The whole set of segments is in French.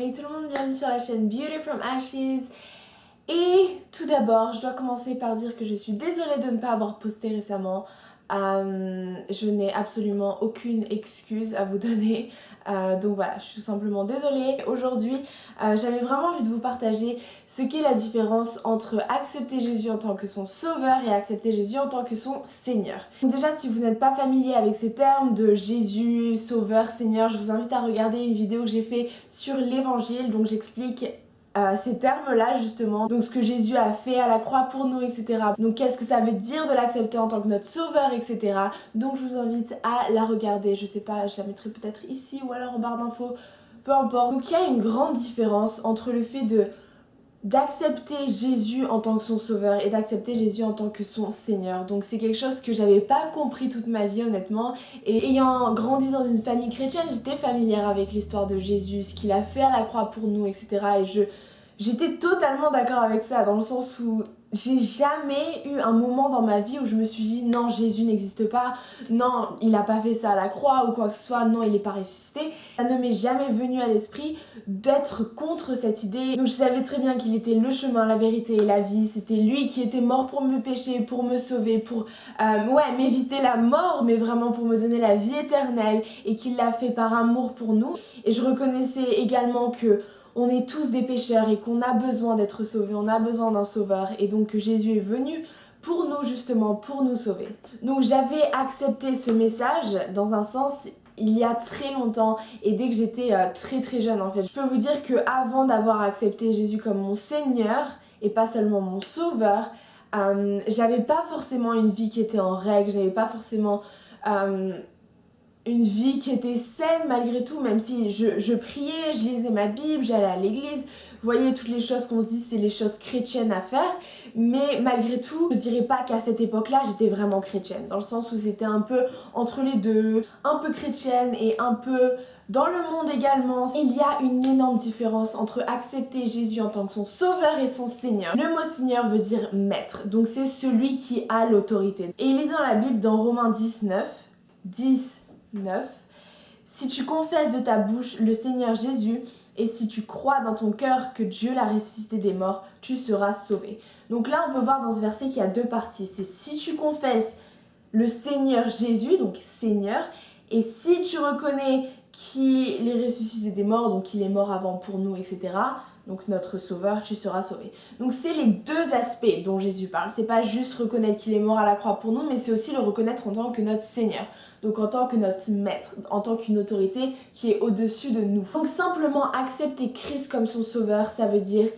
Hey tout le monde, bienvenue sur la chaîne Beauty from Ashes. Et tout d'abord, je dois commencer par dire que je suis désolée de ne pas avoir posté récemment. Je n'ai absolument aucune excuse à vous donner. Donc voilà, je suis simplement désolée. Aujourd'hui, j'avais vraiment envie de vous partager ce qu'est la différence entre accepter Jésus en tant que son sauveur et accepter Jésus en tant que son Seigneur. Donc déjà, si vous n'êtes pas familier avec ces termes de Jésus, sauveur, Seigneur, je vous invite à regarder une vidéo que j'ai fait sur l'évangile. Donc j'explique ces termes-là justement, donc ce que Jésus a fait à la croix pour nous, etc. Donc qu'est-ce que ça veut dire de l'accepter en tant que notre sauveur, etc. Donc je vous invite à la regarder, je sais pas, je la mettrai peut-être ici ou alors en barre d'infos, peu importe. Donc il y a une grande différence entre le fait d'accepter Jésus en tant que son sauveur et d'accepter Jésus en tant que son Seigneur. Donc c'est quelque chose que j'avais pas compris toute ma vie honnêtement, et ayant grandi dans une famille chrétienne, j'étais familière avec l'histoire de Jésus, ce qu'il a fait à la croix pour nous, etc. Et j'étais totalement d'accord avec ça, dans le sens où j'ai jamais eu un moment dans ma vie où je me suis dit non, Jésus n'existe pas, non, il a pas fait ça à la croix ou quoi que ce soit, non, il est pas ressuscité. Ça ne m'est jamais venu à l'esprit d'être contre cette idée. Donc je savais très bien qu'il était le chemin, la vérité et la vie. C'était lui qui était mort pour me pécher, pour me sauver, pour m'éviter la mort, mais vraiment pour me donner la vie éternelle, et qu'il l'a fait par amour pour nous. Et je reconnaissais également que on est tous des pécheurs et qu'on a besoin d'être sauvés, on a besoin d'un sauveur, et donc que Jésus est venu pour nous justement, pour nous sauver. Donc j'avais accepté ce message dans un sens il y a très longtemps, et dès que j'étais très très jeune en fait. Je peux vous dire que avant d'avoir accepté Jésus comme mon Seigneur et pas seulement mon sauveur, j'avais pas forcément une vie qui était en règle, j'avais pas forcément une vie qui était saine malgré tout, même si je priais, je lisais ma Bible, j'allais à l'église. Vous voyez, toutes les choses qu'on se dit, c'est les choses chrétiennes à faire. Mais malgré tout, je dirais pas qu'à cette époque-là, j'étais vraiment chrétienne. Dans le sens où c'était un peu entre les deux, un peu chrétienne et un peu dans le monde également. Il y a une énorme différence entre accepter Jésus en tant que son sauveur et son Seigneur. Le mot Seigneur veut dire maître, donc c'est celui qui a l'autorité. Et il est dans la Bible, dans Romains 10, 9. Si tu confesses de ta bouche le Seigneur Jésus, et si tu crois dans ton cœur que Dieu l'a ressuscité des morts, tu seras sauvé. Donc là, on peut voir dans ce verset qu'il y a deux parties. C'est si tu confesses le Seigneur Jésus, donc Seigneur, et si tu reconnais qu'il est ressuscité des morts, donc qu'il est mort avant pour nous, etc., donc notre sauveur, tu seras sauvé. Donc c'est les deux aspects dont Jésus parle. C'est pas juste reconnaître qu'il est mort à la croix pour nous, mais c'est aussi le reconnaître en tant que notre Seigneur. Donc en tant que notre maître, en tant qu'une autorité qui est au-dessus de nous. Donc simplement accepter Christ comme son sauveur, ça veut dire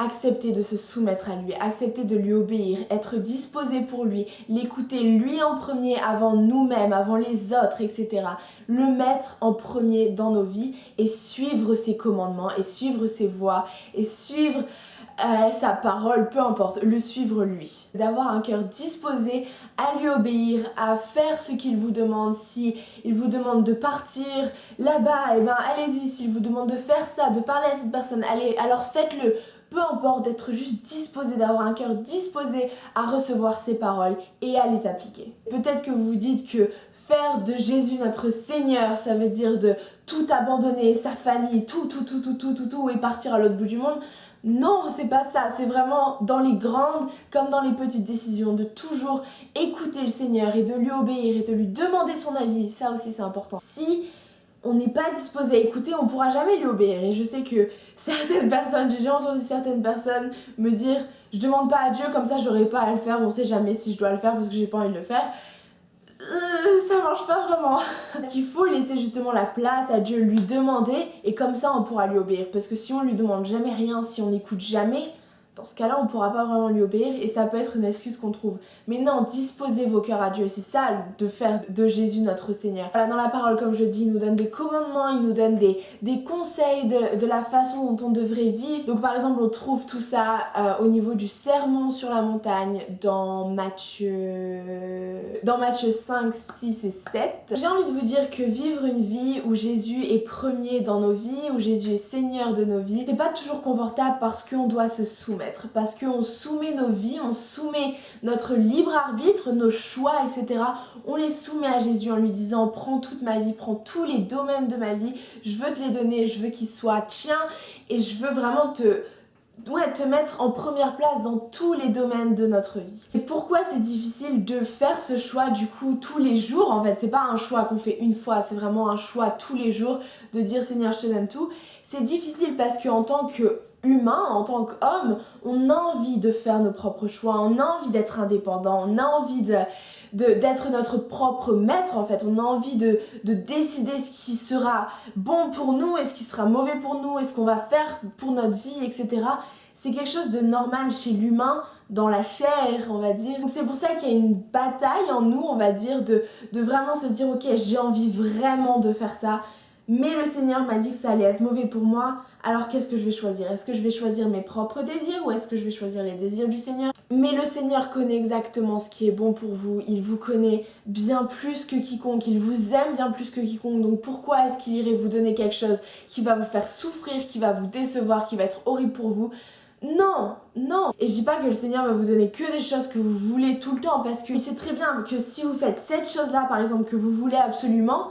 accepter de se soumettre à lui, accepter de lui obéir, être disposé pour lui, l'écouter lui en premier avant nous-mêmes, avant les autres, etc. Le mettre en premier dans nos vies et suivre ses commandements et suivre ses voies et suivre sa parole, peu importe, le suivre lui. D'avoir un cœur disposé à lui obéir, à faire ce qu'il vous demande. Si il vous demande de partir là-bas, et ben allez-y. S'il vous demande de faire ça, de parler à cette personne, allez, alors faites-le. Peu importe, d'être juste disposé, d'avoir un cœur disposé à recevoir ces paroles et à les appliquer. Peut-être que vous vous dites que faire de Jésus notre Seigneur, ça veut dire de tout abandonner, sa famille, tout, et partir à l'autre bout du monde. Non, c'est pas ça, c'est vraiment dans les grandes comme dans les petites décisions, de toujours écouter le Seigneur et de lui obéir et de lui demander son avis. Ça aussi c'est important. Si on n'est pas disposé à écouter, on pourra jamais lui obéir. Et je sais que certaines personnes, j'ai déjà entendu certaines personnes me dire je demande pas à Dieu, comme ça j'aurai pas à le faire, on sait jamais si je dois le faire parce que j'ai pas envie de le faire. Ça marche pas vraiment. Parce qu'il faut laisser justement la place à Dieu, lui demander, et comme ça on pourra lui obéir. Parce que si on lui demande jamais rien, si on n'écoute jamais, dans ce cas-là on pourra pas vraiment lui obéir, et ça peut être une excuse qu'on trouve. Mais non, disposez vos cœurs à Dieu, c'est ça de faire de Jésus notre Seigneur. Voilà, dans la parole, comme je dis, il nous donne des commandements, il nous donne des conseils de la façon dont on devrait vivre. Donc par exemple, on trouve tout ça au niveau du sermon sur la montagne dans Matthieu 5, 6 et 7. J'ai envie de vous dire que vivre une vie où Jésus est premier dans nos vies, où Jésus est Seigneur de nos vies, c'est pas toujours confortable parce qu'on doit se soumettre. être, parce qu'on soumet nos vies, on soumet notre libre arbitre, nos choix, etc. On les soumet à Jésus en lui disant prends toute ma vie, prends tous les domaines de ma vie, je veux te les donner, je veux qu'ils soient tiens et je veux vraiment te mettre en première place dans tous les domaines de notre vie. Et pourquoi c'est difficile de faire ce choix du coup tous les jours? En fait, c'est pas un choix qu'on fait une fois, c'est vraiment un choix tous les jours de dire Seigneur, je te donne tout. C'est difficile parce qu'en tant qu'humain, en tant qu'homme, on a envie de faire nos propres choix, on a envie d'être indépendant, on a envie d'être notre propre maître en fait, on a envie de décider ce qui sera bon pour nous et ce qui sera mauvais pour nous et ce qu'on va faire pour notre vie, etc. C'est quelque chose de normal chez l'humain, dans la chair, on va dire. Donc c'est pour ça qu'il y a une bataille en nous, on va dire, de vraiment se dire ok, j'ai envie vraiment de faire ça, mais le Seigneur m'a dit que ça allait être mauvais pour moi, alors qu'est-ce que je vais choisir? Est-ce que je vais choisir mes propres désirs ou est-ce que je vais choisir les désirs du Seigneur? Mais le Seigneur connaît exactement ce qui est bon pour vous, il vous connaît bien plus que quiconque, il vous aime bien plus que quiconque, donc pourquoi est-ce qu'il irait vous donner quelque chose qui va vous faire souffrir, qui va vous décevoir, qui va être horrible pour vous? Non, non. Et je dis pas que le Seigneur va vous donner que des choses que vous voulez tout le temps, parce qu'il sait très bien que si vous faites cette chose-là, par exemple, que vous voulez absolument,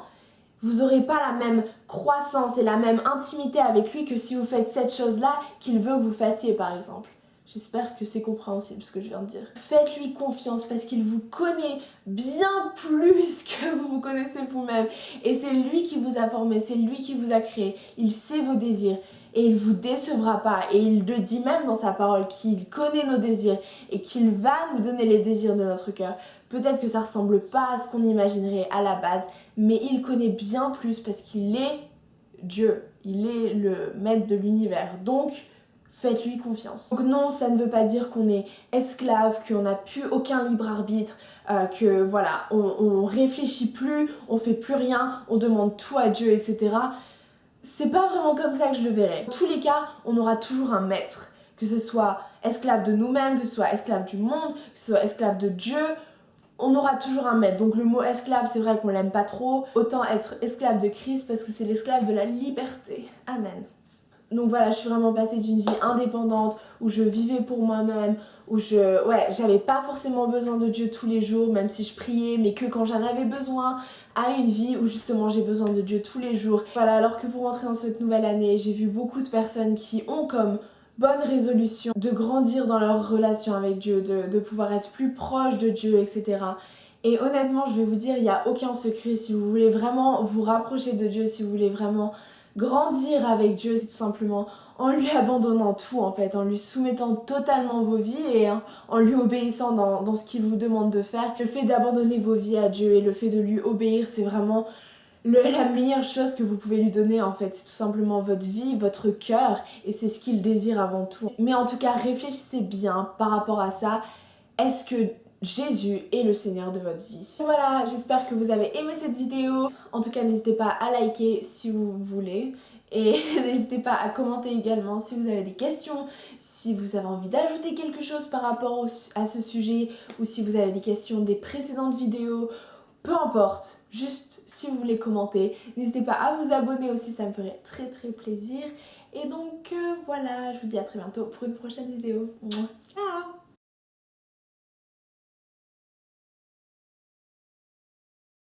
vous n'aurez pas la même croissance et la même intimité avec lui que si vous faites cette chose-là qu'il veut que vous fassiez, par exemple. J'espère que c'est compréhensible ce que je viens de dire. Faites-lui confiance parce qu'il vous connaît bien plus que vous vous connaissez vous-même. Et c'est lui qui vous a formé, c'est lui qui vous a créé. Il sait vos désirs. Et il vous décevra pas, et il le dit même dans sa parole qu'il connaît nos désirs et qu'il va nous donner les désirs de notre cœur. Peut-être que ça ressemble pas à ce qu'on imaginerait à la base, mais il connaît bien plus parce qu'il est Dieu, il est le maître de l'univers. Donc faites-lui confiance. Donc non, ça ne veut pas dire qu'on est esclave, qu'on n'a plus aucun libre arbitre, que voilà, on réfléchit plus, on fait plus rien, on demande tout à Dieu, etc. C'est pas vraiment comme ça que je le verrai. Dans tous les cas, on aura toujours un maître. Que ce soit esclave de nous-mêmes, que ce soit esclave du monde, que ce soit esclave de Dieu, on aura toujours un maître. Donc le mot esclave, c'est vrai qu'on l'aime pas trop. Autant être esclave de Christ parce que c'est l'esclave de la liberté. Amen. Donc voilà, je suis vraiment passée d'une vie indépendante où je vivais pour moi-même, où j'avais pas forcément besoin de Dieu tous les jours, même si je priais, mais que quand j'en avais besoin, à une vie où justement j'ai besoin de Dieu tous les jours. Voilà, alors que vous rentrez dans cette nouvelle année, j'ai vu beaucoup de personnes qui ont comme bonne résolution de grandir dans leur relation avec Dieu, de pouvoir être plus proche de Dieu, etc. Et honnêtement, je vais vous dire, il n'y a aucun secret. Si vous voulez vraiment vous rapprocher de Dieu, si vous voulez vraiment grandir avec Dieu, c'est tout simplement en lui abandonnant tout en fait, en lui soumettant totalement vos vies et en lui obéissant dans ce qu'il vous demande de faire. Le fait d'abandonner vos vies à Dieu et le fait de lui obéir, c'est vraiment la meilleure chose que vous pouvez lui donner en fait. C'est tout simplement votre vie, votre cœur, et c'est ce qu'il désire avant tout. Mais en tout cas, réfléchissez bien par rapport à ça. Est-ce que Jésus est le Seigneur de votre vie? Voilà, j'espère que vous avez aimé cette vidéo. En tout cas, n'hésitez pas à liker si vous voulez. Et n'hésitez pas à commenter également si vous avez des questions, si vous avez envie d'ajouter quelque chose par rapport à ce sujet, ou si vous avez des questions des précédentes vidéos. Peu importe, juste si vous voulez commenter. N'hésitez pas à vous abonner aussi, ça me ferait très très plaisir. Et donc voilà, je vous dis à très bientôt pour une prochaine vidéo. Ciao!